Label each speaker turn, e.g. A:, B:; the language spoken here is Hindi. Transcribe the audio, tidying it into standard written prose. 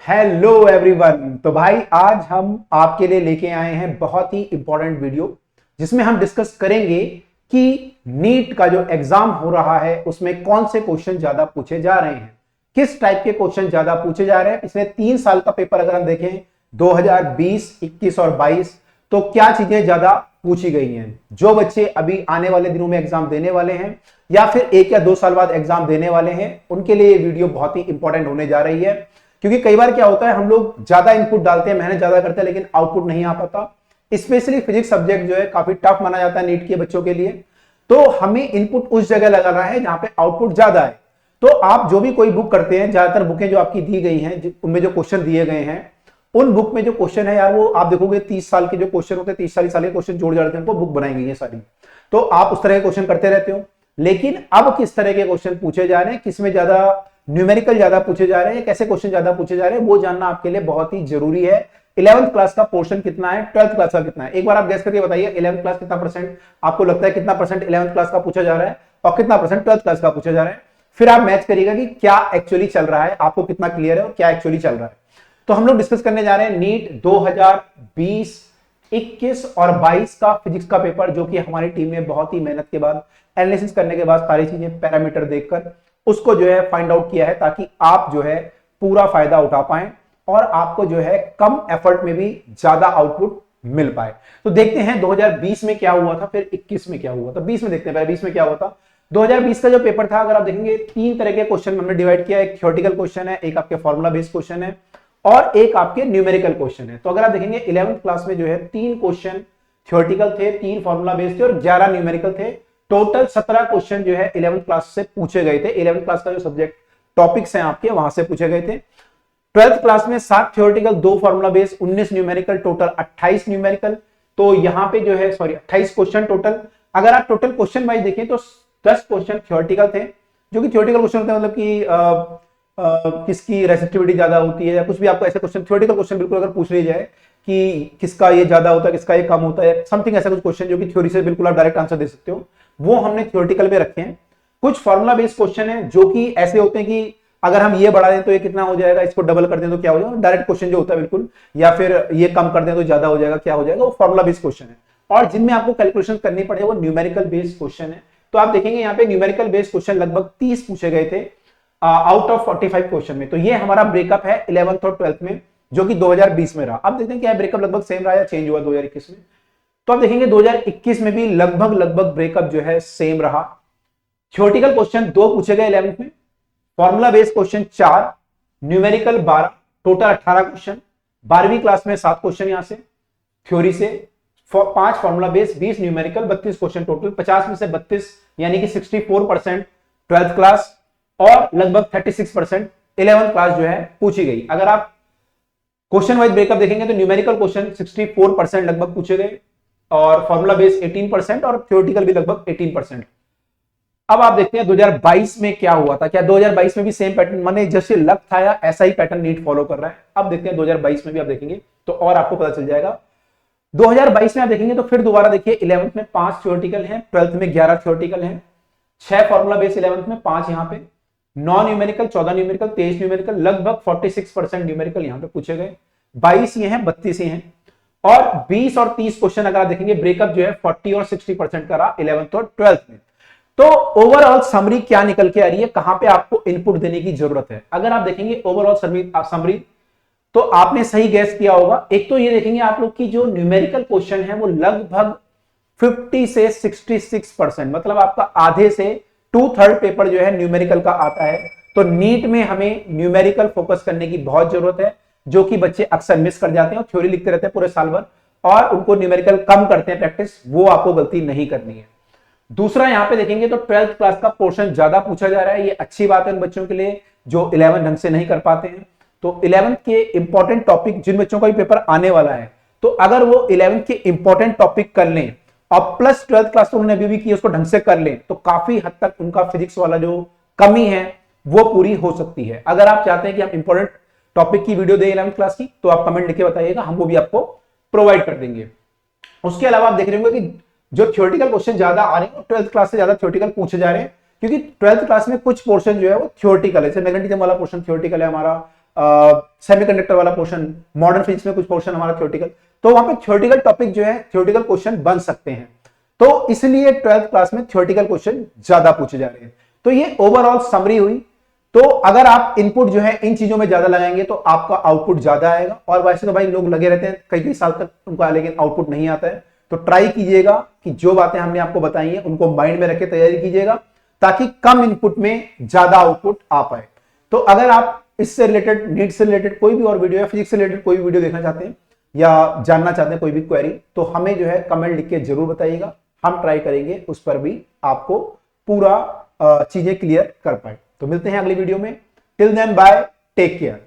A: Hello everyone. तो भाई आज हम आपके लिए लेके आए हैं बहुत ही इंपॉर्टेंट वीडियो जिसमें हम डिस्कस करेंगे कि नीट का जो एग्जाम हो रहा है उसमें कौन से क्वेश्चन ज्यादा पूछे जा रहे हैं, किस टाइप के क्वेश्चन ज्यादा पूछे जा रहे हैं। पिछले 3 साल का पेपर अगर हम देखें 2020, 21 और 22, तो क्या चीजें ज्यादा पूछी गई हैं। जो बच्चे अभी आने वाले दिनों में एग्जाम देने वाले हैं या फिर 1 या 2 साल बाद एग्जाम देने वाले हैं, उनके लिए ये वीडियो बहुत ही इंपॉर्टेंट होने जा रही है। क्योंकि कई बार क्या होता है, हम लोग ज्यादा इनपुट डालते हैं, मेहनत ज्यादा करते हैं, लेकिन आउटपुट नहीं आ पाता। स्पेशली फिजिक्स सब्जेक्ट जो है काफी टफ माना जाता है नीट के बच्चों के लिए। तो हमें इनपुट उस जगह लगाना है जहां पे आउटपुट ज्यादा है। तो आप जो भी कोई बुक करते हैं, ज्यादातर बुकें जो आपकी दी गई हैं उनमें जो क्वेश्चन दिए गए हैं, उन बुक में जो क्वेश्चन है यार, वो आप देखोगे 30 साल के जो क्वेश्चन होते हैं, 30-40 साल के क्वेश्चन जोड़ जाते हैं, उनको बुक बनाई गई है सारी। तो आप उस तरह के क्वेश्चन करते रहते हो। लेकिन अब किस तरह के क्वेश्चन पूछे जा रहे हैं, किसमें ज्यादा न्यूमेरिकल ज्यादा पूछे जा रहे हैं, कैसे क्वेश्चन ज्यादा पूछे जा रहे हैं, वो जानना आपके लिए बहुत ही जरूरी है। 11th क्लास का पोर्शन कितना है, 12th क्लास का कितना है, एक बार आप गैस करके बताइए। 11th क्लास कितना परसेंट आपको लगता है, कितना परसेंट 11th क्लास का पूछा जा रहा है और कितना परसेंट 12th क्लास का पूछा जा रहा है। फिर आप मैच करिएगा कि क्या एक्चुअली चल रहा है, आपको कितना क्लियर है और क्या एक्चुअली चल रहा है। तो हम लोग डिस्कस करने जा रहे हैं नीट 2020, 21 और 22 का फिजिक्स का पेपर, जो कि हमारी टीम ने बहुत ही मेहनत के बाद, एनालिसिस करने के बाद, सारी चीजें पैरामीटर देखकर उसको जो है फाइंड आउट किया है, ताकि आप जो है पूरा फायदा उठा पाए और आपको जो है कम एफर्ट में भी ज्यादा आउटपुट मिल पाए। तो देखते हैं 2020 में क्या हुआ था, फिर 21 में क्या हुआ था। 20 में देखते हैं पहले 20 में क्या हुआ था। 2020 का जो पेपर था, अगर आप देखेंगे 3 तरह के क्वेश्चन हमने डिवाइड किया। एक थ्योरेटिकल क्वेश्चन है, एक आपके फॉर्मूला बेस्ड क्वेश्चन है और एक आपके न्यूमेरिकल क्वेश्चन है। तो अगर आप देखेंगे 11th क्लास में जो है 3 क्वेश्चन थ्योरेटिकल थे, 3 फॉर्मूला बेस्ड थे और 11 न्यूमेरिकल थे। टोटल 17 क्वेश्चन जो है 11th क्लास से पूछे गए थे। 11th क्लास का जो सब्जेक्ट टॉपिक्स हैं आपके, वहां से पूछे गए थे। 12th क्लास में 7 theoretical, 2 formula based, 19 numerical, total 28 numerical. तो यहां पे जो है 28 क्वेश्चन टोटल। अगर आप टोटल क्वेश्चन वाइज देखें तो 10 क्वेश्चन थ्योरेटिकल थे, जो कि थ्योरेटिकल क्वेश्चन होते हैं, मतलब कि किसकी रेसिस्टिविटी ज्यादा होती है या कुछ भी आपको ऐसे क्वेश्चन, थ्योरेटिकल क्वेश्चन बिल्कुल अगर पूछ ली जाए कि किसका ये ज्यादा होता है, किसका ये कम होता है, समथिंग ऐसा कुछ क्वेश्चन जो कि थ्योरी से बिल्कुल आप डायरेक्ट आंसर दे सकते हो, वो हमने थ्योरेटिकल में रखे हैं। कुछ फॉर्मूला बेस्ड क्वेश्चन है जो कि ऐसे होते हैं कि अगर हम ये बढ़ा दें तो ये कितना हो जाएगा, इसको डबल कर दें तो क्या हो जाएगा, डायरेक्ट क्वेश्चन जो होता है बिल्कुल, या फिर ये कम कर दें तो ज्यादा हो जाएगा, क्या हो जाएगा, वो फॉर्मूला बेस्ड क्वेश्चन है। और जिनमें आपको कैलकुलेशन करनी पड़े वो न्यूमेरिकल बेस्ड क्वेश्चन है। तो आप देखेंगे यहाँ पे न्यूमेरिकल बेस्ड क्वेश्चन लगभग 30 पूछे गए थे आउट ऑफ 45 क्वेश्चन में। तो ये हमारा ब्रेकअप है 11th और 12th में, जो कि 2020 में रहा। अब देखते हैं क्या ब्रेकअप लगभग सेम रहा या चेंज हुआ 2021 में। तो आप देखेंगे 2021 में भी लगभग ब्रेकअप जो है सेम रहा। थ्योरेटिकल क्वेश्चन 2 पूछे गए 11th में, formula based question 4, numerical 12, total 18 question. 12वीं क्लास में 7 क्वेश्चन यहां से थ्योरी से, 5 formula based, 20 numerical, 32 question total. 50 में से 32 यानी कि 64% 12th क्लास और लगभग 36% 11th क्लास जो है पूछी गई। अगर आप क्वेश्चन वाइज ब्रेकअप देखेंगे तो न्यूमेरिकल क्वेश्चन 64% लगभग पूछे गए और फॉर्मूला बेस्ड 18% और थ्योरेटिकल भी लगभग 18%। अब आप देखते हैं 2022 में क्या हुआ था। क्या 2022 में भी सेम पैटर्न, माने जैसे लग था या ऐसा ही पैटर्न नीट फॉलो कर रहा है। अब देखते हैं 2022 में भी आप देखेंगे तो और आपको पता चल जाएगा। 2022 में आप देखेंगे तो फिर दोबारा देखिए 11th में 5 थ्योरेटिकल हैं, 12th में 11 थ्योरेटिकल हैं, 6 फॉर्मूला बेस्ड 11th में, 5 यहां पे, 9 न्यूमेरिकल, 14 न्यूमेरिकल, 23 न्यूमेरिकल, लगभग 46% न्यूमेरिकल यहां पे पूछे गए। 22 ये हैं, 32 ये हैं और 20 और 30 क्वेश्चन अगर आप देखेंगे ब्रेकअप जो है 40 और 60% का रहा 11th और 12th में। तो ओवरऑल समरी क्या निकल के आ रही है, कहां पे आपको इनपुट देने की जरूरत है। अगर आप देखेंगे ओवरऑल समरी तो आपने सही गैस किया होगा। एक तो ये देखेंगे आप लोग की जो न्यूमेरिकल क्वेश्चन है वो लगभग 50 से 66%, मतलब आपका आधे से 2/3 पेपर जो है न्यूमेरिकल का आता है। तो नीट में हमें न्यूमेरिकल फोकस करने की बहुत जरूरत है, जो कि बच्चे अक्सर मिस कर जाते हैं और थ्योरी लिखते रहते हैं पूरे साल भर और उनको न्यूमेरिकल कम करते हैं प्रैक्टिस, वो आपको गलती नहीं करनी है। दूसरा यहां पे देखेंगे तो 12th क्लास का पोर्शन ज्यादा पूछा जा रहा है। ये अच्छी बात है उन बच्चों के लिए जो 11 ढंग से नहीं कर पाते हैं। तो 11th के इंपॉर्टेंट टॉपिक, जिन बच्चों का भी पेपर आने वाला है, तो अगर वो 11th के इंपॉर्टेंट टॉपिक कर लें और प्लस 12th क्लास तो उन्होंने अभी भी की, उसको ढंग से कर लें, तो काफी हद तक उनका फिजिक्स वाला जो कमी है वो पूरी हो सकती है। अगर आप चाहते हैं कि हम इंपॉर्टेंट टॉपिक की वीडियो दें 11th क्लास की, तो आप कमेंट लिख के बताइएगा, हम वो भी आपको प्रोवाइड कर देंगे। उसके अलावा आप देख रहे होंगे कि जो थ्योरेटिकल क्वेश्चन ज्यादा आ रहे हैं 12th क्लास से ज्यादा थ्योरेटिकल पूछे जा रहे हैं, क्योंकि 12th क्लास में कुछ पोर्शन जो है वो थ्योरेटिकल है। जैसे मैग्नेटिज्म वाला पोर्शन थ्योरेटिकल है हमारा, सेमीकंडक्टर वाला पोर्शन, मॉडर्न फिजिक्स में कुछ पोर्शन हमारा थ्योरेटिकल, तो वहां पे थ्योरेटिकल टॉपिक जो है, थ्योरेटिकल क्वेश्चन बन सकते हैं। तो इसलिए 12th क्लास में थ्योरेटिकल क्वेश्चन ज्यादा पूछे जा रहे हैं। तो ये ओवरऑल समरी हुई। तो अगर आप इनपुट जो है इन चीजों में ज्यादा लगाएंगे तो आपका आउटपुट ज्यादा आएगा। और वैसे तो भाई लोग लगे रहते हैं कई कई साल तक उनका, लेकिन आउटपुट नहीं आता है। तो ट्राई कीजिएगा कि जो बातें हमने आपको बताई हैं उनको माइंड में रख के तैयारी कीजिएगा, ताकि कम इनपुट में ज्यादा आउटपुट आ पाए। तो अगर आप इससे रिलेटेड, नीट से रिलेटेड कोई भी और वीडियो या फिजिक्स से रिलेटेड कोई भी वीडियो देखना चाहते हैं या जानना चाहते हैं कोई भी क्वेरी, तो हमें जो है कमेंट लिख के जरूर बताइएगा। हम ट्राई करेंगे उस पर भी आपको पूरा चीजें क्लियर कर पाए। तो मिलते हैं अगली वीडियो में। Till then bye, take care.